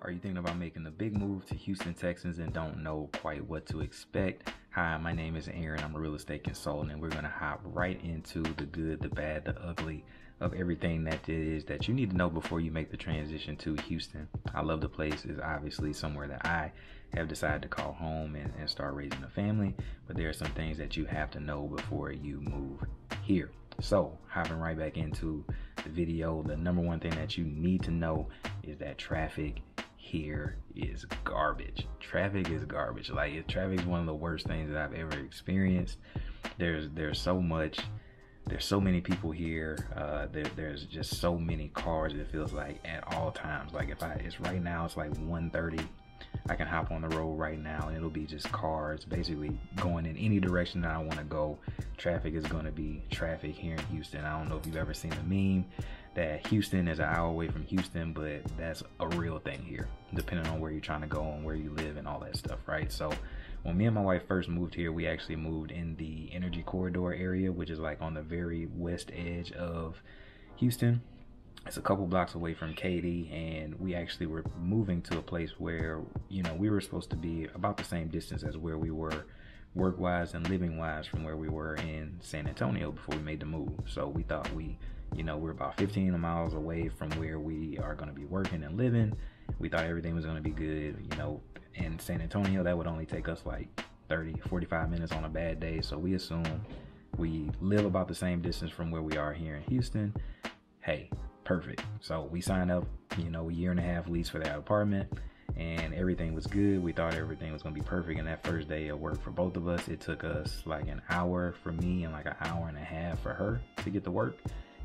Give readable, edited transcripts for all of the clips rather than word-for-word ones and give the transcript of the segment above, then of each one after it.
Are you thinking about making the big move to Houston, Texas and don't know quite what to expect? Hi, my name is Aaron. I'm a real estate consultant, and we're going to hop right into the good, the bad, the ugly of everything that it is that you need to know before you make the transition to Houston. I love the place. It's obviously somewhere that I have decided to call home and start raising a family, but there are some things that you have to know before you move here. So hopping right back into the video, the number one thing that you need to know is that traffic here is garbage. Traffic is garbage. Like, traffic is one of the worst things that I've ever experienced. There's so many people here. There's just so many cars. It feels like at all times. Like it's right now, it's like 1:30. I can hop on the road right now and it'll be just cars basically going in any direction that I want to go. Traffic is going to be traffic here in Houston. I don't know if you've ever seen a meme that Houston is an hour away from Houston, but that's a real thing here, depending on where you're trying to go and where you live and all that stuff, right? So when me and my wife first moved here, we actually moved in the Energy Corridor area, which is like on the very west edge of Houston. It's a couple blocks away from Katy, and we actually were moving to a place where, you know, we were supposed to be about the same distance as where we were work-wise and living-wise from where we were in San Antonio before we made the move. So we thought we're about 15 miles away from where we are going to be working and living. We thought everything was going to be good. You know, in San Antonio, that would only take us like 30, 45 minutes on a bad day. So we assume we live about the same distance from where we are here in Houston. Hey, perfect. So we signed up, you know, a 1.5 year lease for that apartment, and everything was good. We thought everything was gonna be perfect. And that first day of work for both of us, it took us like an hour for me and like an 1.5 hours for her to get to work.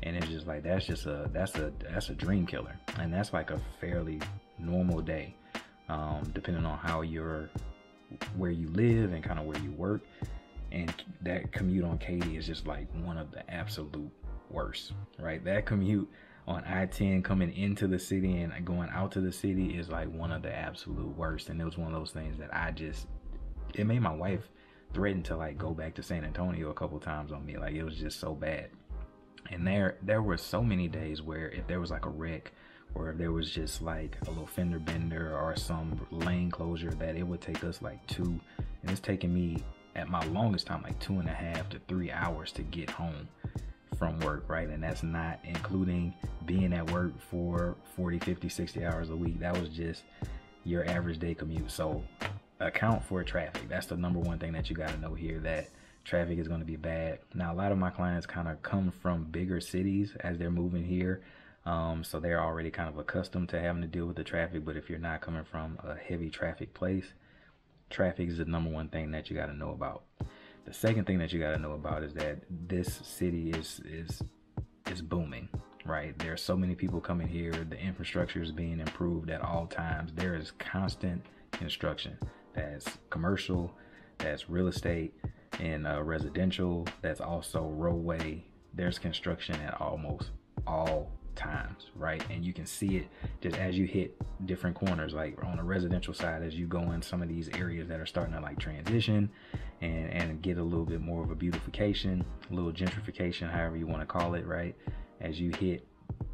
And it's just like, that's a dream killer. And that's like a fairly normal day, depending on where you live and kind of where you work. And that commute on Katy is just like one of the absolute worst, right? That commute on I-10 coming into the city and going out to the city is like one of the absolute worst. And it was one of those things that it made my wife threaten to like go back to San Antonio a couple times on me. Like, it was just so bad. And there were so many days where if there was like a wreck, or if there was just like a little fender bender or some lane closure, that it would take us like and it's taking me at my longest time like 2.5 to 3 hours to get home from work, right? And that's not including being at work for 40, 50, 60 hours a week. That was just your average day commute. So account for traffic. That's the number one thing that you got to know here, that traffic is going to be bad. Now, a lot of my clients kind of come from bigger cities as they're moving here. So they're already kind of accustomed to having to deal with the traffic. But if you're not coming from a heavy traffic place, traffic is the number one thing that you got to know about. The second thing that you got to know about is that this city is booming, right? There are so many people coming here. The infrastructure is being improved at all times. There is constant construction. That's commercial, that's real estate, and residential. That's also roadway. There's construction at almost all times, right? And you can see it just as you hit different corners. Like on the residential side, as you go in some of these areas that are starting to like transition and get a little bit more of a beautification, a little gentrification, however you want to call it, right? As you hit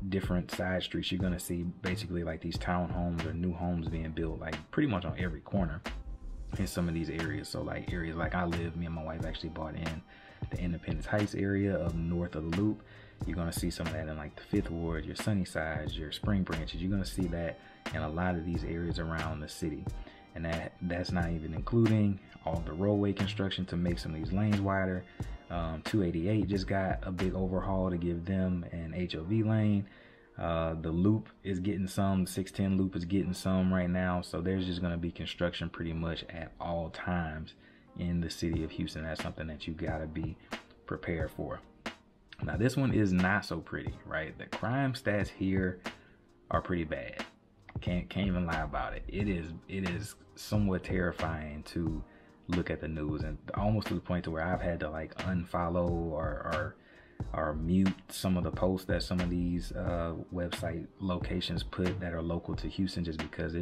different side streets, you're going to see basically like these townhomes or new homes being built like pretty much on every corner in some of these areas. So like areas like I live, me and my wife actually bought in the Independence Heights area of north of the Loop. You're going to see some of that in like the Fifth Ward, your Sunnysides, your Spring Branches. You're going to see that in a lot of these areas around the city. And that's not even including all the roadway construction to make some of these lanes wider. 288 just got a big overhaul to give them an HOV lane. The Loop is getting some, 610 Loop is getting some right now. So there's just going to be construction pretty much at all times in the city of Houston. That's something that you got to be prepared for. Now, this one is not so pretty, right? The crime stats here are pretty bad. Can't even lie about it. It is somewhat terrifying to look at the news, and almost to the point to where I've had to like unfollow or mute some of the posts that some of these website locations put that are local to Houston, just because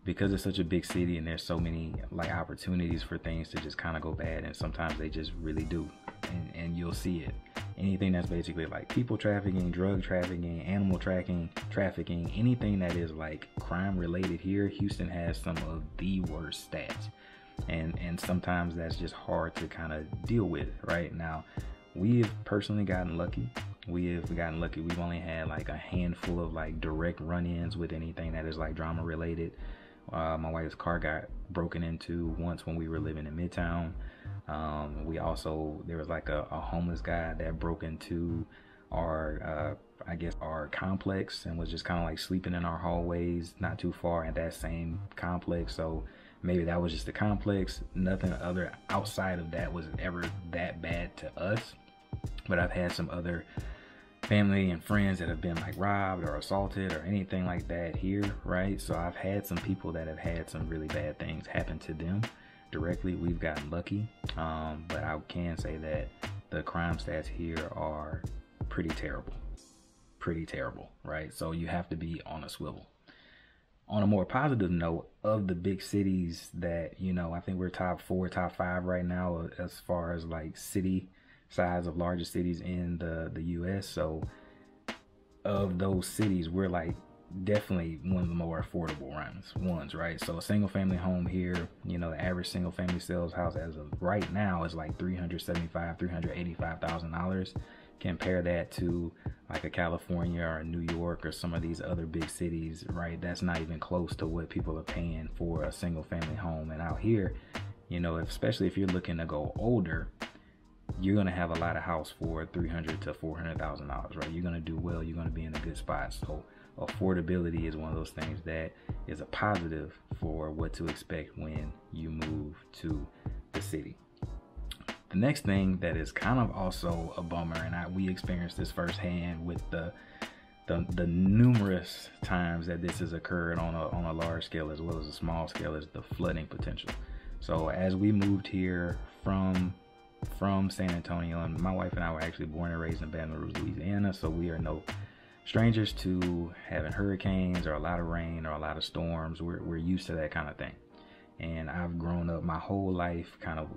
because it's such a big city and there's so many like opportunities for things to just kind of go bad, and sometimes they just really do, and you'll see it. anything that's basically like people trafficking, drug trafficking, animal trafficking, anything that is like crime related here, Houston has some of the worst stats. And sometimes that's just hard to kind of deal with. Right now, we've personally gotten lucky. We've only had like a handful of like direct run-ins with anything that is like drama related. My wife's car got broken into once when we were living in Midtown. There was like a homeless guy that broke into our complex and was just kind of like sleeping in our hallways not too far in that same complex. So maybe that was just the complex. Nothing other outside of that was ever that bad to us. But I've had some other family and friends that have been like robbed or assaulted or anything like that here, right? So I've had some people that have had some really bad things happen to them directly. We've gotten lucky, but I can say that the crime stats here are pretty terrible, right? So you have to be on a swivel. On a more positive note, of the big cities that, you know, I think we're top 4, top 5 right now as far as like city size of largest cities in the US. So of those cities, we're like definitely one of the more affordable ones, right? So a single family home here, you know, the average single family sales house as of right now is like $385,000. Compare that to like a California or a New York or some of these other big cities, right? That's not even close to what people are paying for a single family home. And out here, you know, especially if you're looking to go older, you're going to have a lot of house for $300,000 to $400,000, right? You're going to do well. You're going to be in a good spot. So affordability is one of those things that is a positive for what to expect when you move to the city. The next thing that is kind of also a bummer, and we experienced this firsthand with the numerous times that this has occurred on a large scale as well as a small scale, is the flooding potential. So as we moved here from San Antonio, and my wife and I were actually born and raised in Baton Rouge, Louisiana, so we are no strangers to having hurricanes or a lot of rain or a lot of storms. We're used to that kind of thing. And I've grown up my whole life kind of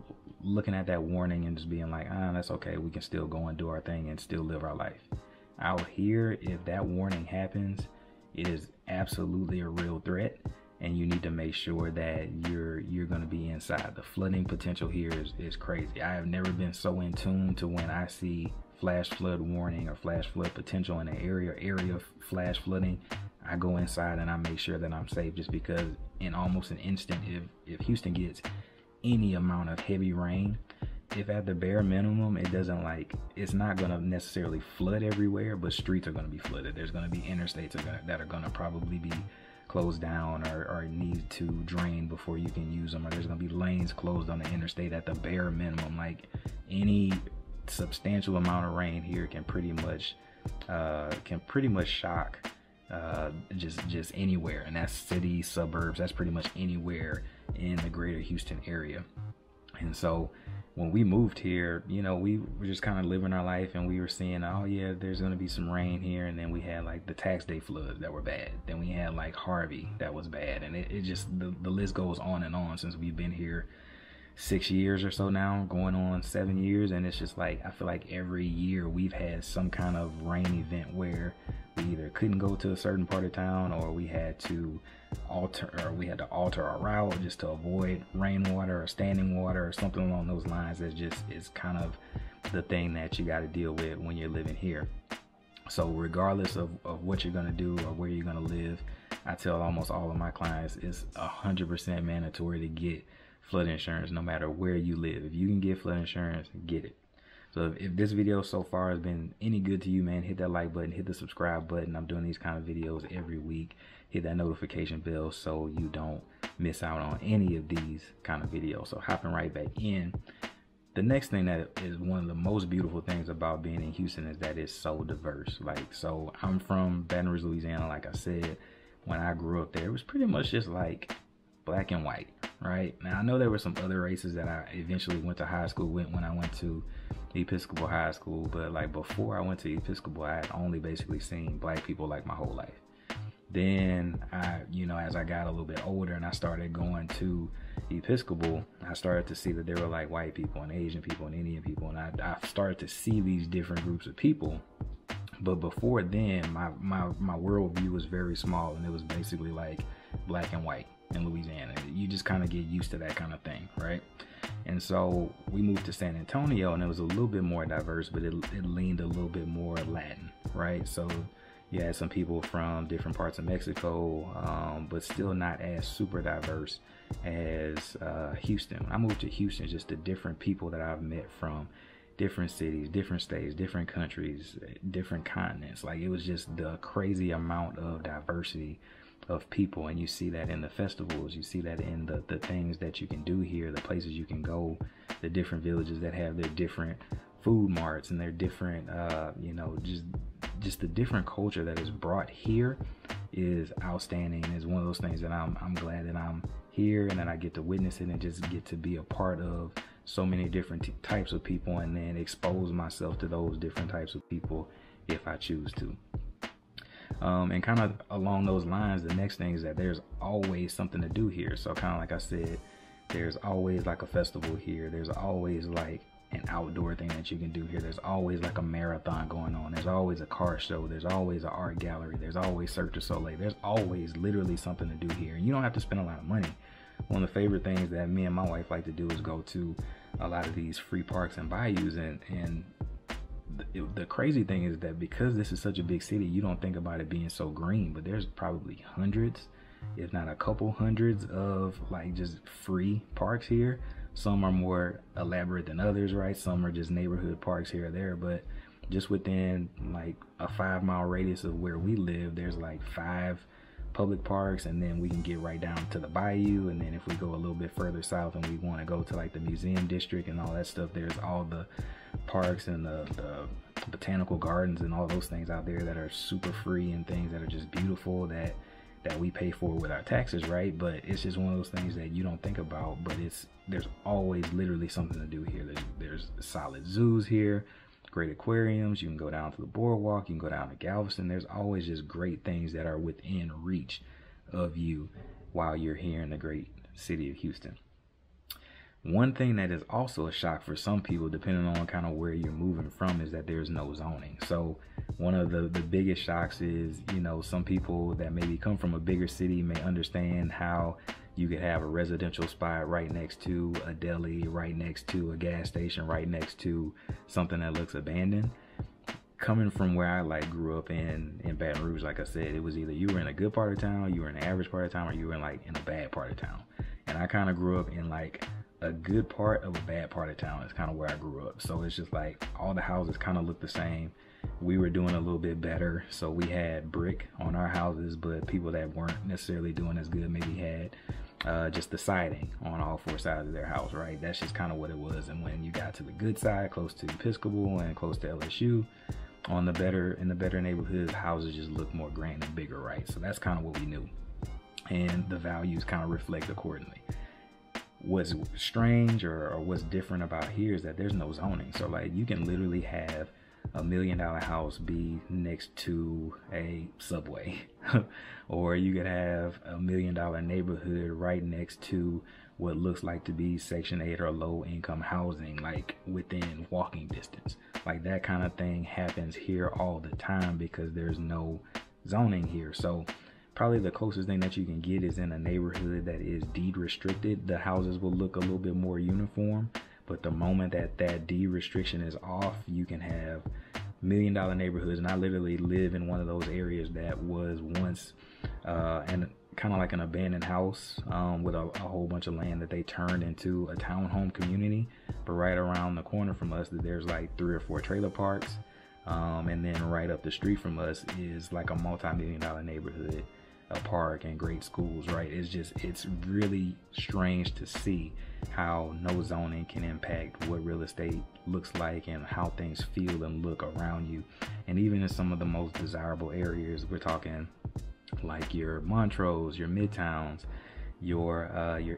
looking at that warning and just being like, that's okay, we can still go and do our thing and still live our life. Out here, if that warning happens, it is absolutely a real threat, and you need to make sure that you're going to be inside. The flooding potential here is crazy. I have never been so in tune to when I see flash flood warning or flash flood potential in an area flash flooding. I go inside and I make sure that I'm safe, just because in almost an instant, if Houston gets any amount of heavy rain, if at the bare minimum it's not going to necessarily flood everywhere, but streets are going to be flooded. There's going to be interstates that are going to probably be closed down or need to drain before you can use them, or there's going to be lanes closed on the interstate at the bare minimum. Like, any substantial amount of rain here can pretty much shock just anywhere, and that's city, suburbs, that's pretty much anywhere in the greater Houston area. And so when we moved here, you know, we were just kind of living our life, and we were seeing, oh yeah, there's going to be some rain here. And then we had like the tax day floods that were bad. Then we had like Harvey that was bad. And it just, the list goes on and on since we've been here 6 years or so now, going on 7 years. And it's just like, I feel like every year we've had some kind of rain event where we either couldn't go to a certain part of town, or we had to alter our route just to avoid rainwater or standing water or something along those lines. That just is kind of the thing that you got to deal with when you're living here. So regardless of what you're going to do or where you're going to live, I tell almost all of my clients it's 100% mandatory to get flood insurance no matter where you live. If you can get flood insurance, get it. So if this video so far has been any good to you, man, hit that like button, hit the subscribe button. I'm doing these kind of videos every week. Hit that notification bell so you don't miss out on any of these kind of videos. So hopping right back in, the next thing that is one of the most beautiful things about being in Houston is that it's so diverse. Like, so I'm from Baton Rouge, Louisiana. Like I said, when I grew up there, it was pretty much just like black and white, right? Now I know there were some other races that I eventually went to high school with when I went to Episcopal High School, but like before I went to Episcopal, I had only basically seen black people like my whole life. Then as I got a little bit older and I started going to Episcopal, I started to see that there were like white people and Asian people and Indian people, and I started to see these different groups of people. But before then, my worldview was very small, and it was basically like black and white in Louisiana. You just kind of get used to that kind of thing, right? And so we moved to San Antonio, and it was a little bit more diverse, but it leaned a little bit more Latin, right? So you had some people from different parts of Mexico, but still not as super diverse as Houston. When I moved to Houston, just the different people that I've met from different cities, different states, different countries, different continents. Like, it was just the crazy amount of diversity of people. And you see that in the festivals, you see that in the things that you can do here, the places you can go, the different villages that have their different food marts and their different just the different culture that is brought here is outstanding. It's one of those things that I'm glad that I'm here and that I get to witness it and just get to be a part of so many different types of people, and then expose myself to those different types of people if I choose to. And kind of along those lines, the next thing is that there's always something to do here. So kind of like I said, there's always like a festival here. There's always like an outdoor thing that you can do here. There's always like a marathon going on. There's always a car show. There's always an art gallery. There's always Cirque du Soleil. There's always literally something to do here. And you don't have to spend a lot of money. One of the favorite things that me and my wife like to do is go to a lot of these free parks and bayous, and the crazy thing is that because this is such a big city, you don't think about it being so green, but there's probably hundreds, if not a couple hundreds, of like just free parks here. Some are more elaborate than others, right? Some are just neighborhood parks here or there, but just within like a 5-mile radius of where we live, there's like 5 public parks, and then we can get right down to the bayou. And then if we go a little bit further south and we want to go to like the museum district and all that stuff, there's all the parks and the botanical gardens and all those things out there that are super free, and things that are just beautiful that we pay for with our taxes, right? But it's just one of those things that you don't think about, but there's always literally something to do here. There's solid zoos here, great aquariums. You can go down to the boardwalk, you can go down to Galveston. There's always just great things that are within reach of you while you're here in the great city of Houston. One thing that is also a shock for some people, depending on kind of where you're moving from, is that there's no zoning. So one of the biggest shocks is, some people that maybe come from a bigger city may understand how you could have a residential spot right next to a deli, right next to a gas station, right next to something that looks abandoned. Coming from where I grew up in Baton Rouge, like I said, it was either you were in a good part of town, you were in the average part of town, or you were in a bad part of town. And I kind of grew up in a good part of a bad part of town. Is kind of where I grew up. So it's just like all the houses kind of look the same. We were doing a little bit better, so we had brick on our houses, but people that weren't necessarily doing as good maybe had just the siding on all 4 sides of their house, right? That's just kind of what it was. And when you got to the good side, close to Episcopal and close to LSU, in the better neighborhoods, houses just look more grand and bigger, right? So that's kind of what we knew, and the values kind of reflect accordingly. What's strange or what's different about here is that there's no zoning. So you can literally have $1 million house be next to a Subway or you could have $1 million neighborhood right next to what looks like to be Section 8 or low income housing, within walking distance. That kind of thing happens here all the time because there's no zoning here. So probably the closest thing that you can get is in a neighborhood that is deed restricted. The houses will look a little bit more uniform, but the moment that deed restriction is off, you can have $1 million neighborhoods. And I literally live in one of those areas that was once and kind of like an abandoned house with a whole bunch of land that they turned into a townhome community. But right around the corner from us, there's 3 or 4 trailer parks. And then right up the street from us is a multi-million-dollar neighborhood, a park, and great schools, right? It's really strange to see how no zoning can impact what real estate looks like and how things feel and look around you. And even in some of the most desirable areas, we're talking your Montrose, your Midtowns, your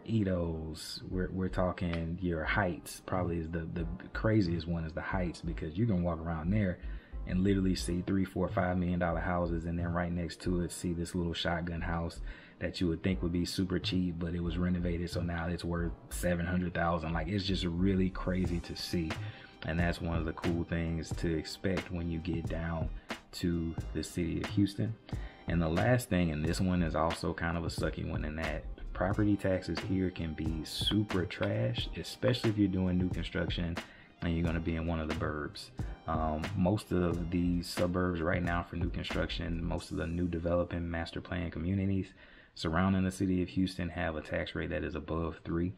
Edos, we're talking your Heights. Probably is the craziest one is the Heights, because you can walk around there and literally see $3, $4, $5 million houses, and then right next to it see this little shotgun house that you would think would be super cheap, but it was renovated, so now it's worth $700,000. Like, it's just really crazy to see. And that's one of the cool things to expect when you get down to the city of Houston. And the last thing, and this one is also kind of a sucky one, in that property taxes here can be super trash, especially if you're doing new construction and you're going to be in one of the burbs. Most of the suburbs right now for new construction, most of the new developing master plan communities surrounding the city of Houston have a tax rate that is above 3%.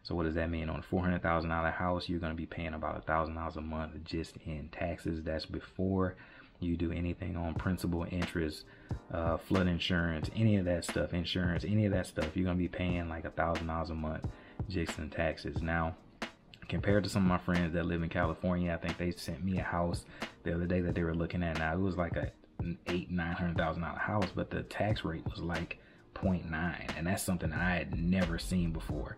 So what does that mean? On a $400,000 house, you're going to be paying about $1,000 a month just in taxes. That's before you do anything on principal, interest, flood insurance, any of that stuff, insurance, any of that stuff. You're going to be paying like $1,000 a month just in taxes. Now, compared to some of my friends that live in California, I think they sent me a house the other day that they were looking at. Now, it was like an $800,000-$900,000 house, but the tax rate was like 0.9, and that's something I had never seen before.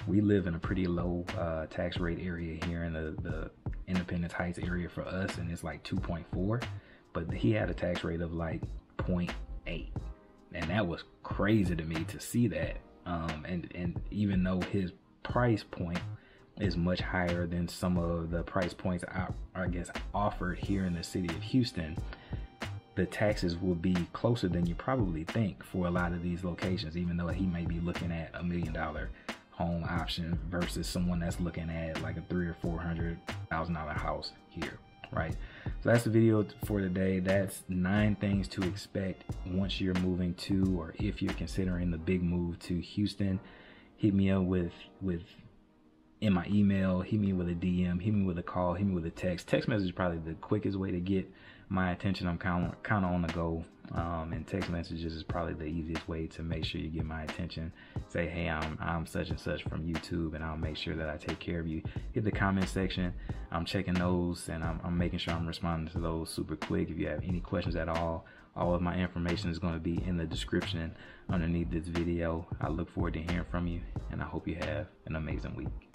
We live in a pretty low tax rate area here in the Independence Heights area for us, and it's like 2.4, but he had a tax rate of like 0.8, and that was crazy to me to see that. And even though his price point is much higher than some of the price points I guess offered here in the city of Houston, the taxes will be closer than you probably think for a lot of these locations, even though he may be looking at $1 million home option versus someone that's looking at like a $300,000 or $400,000 house here, right? So that's the video for today. That's 9 things to expect once you're moving to, or if you're considering the big move to Houston. Hit me up with in my email, hit me with a DM, hit me with a call, hit me with a text. Text message is probably the quickest way to get my attention. I'm kind of on the go, and text messages is probably the easiest way to make sure you get my attention. Say, hey, I'm such and such from YouTube, and I'll make sure that I take care of you. Hit the comment section. I'm checking those, and I'm making sure I'm responding to those super quick. If you have any questions at all of my information is going to be in the description underneath this video. I look forward to hearing from you, and I hope you have an amazing week.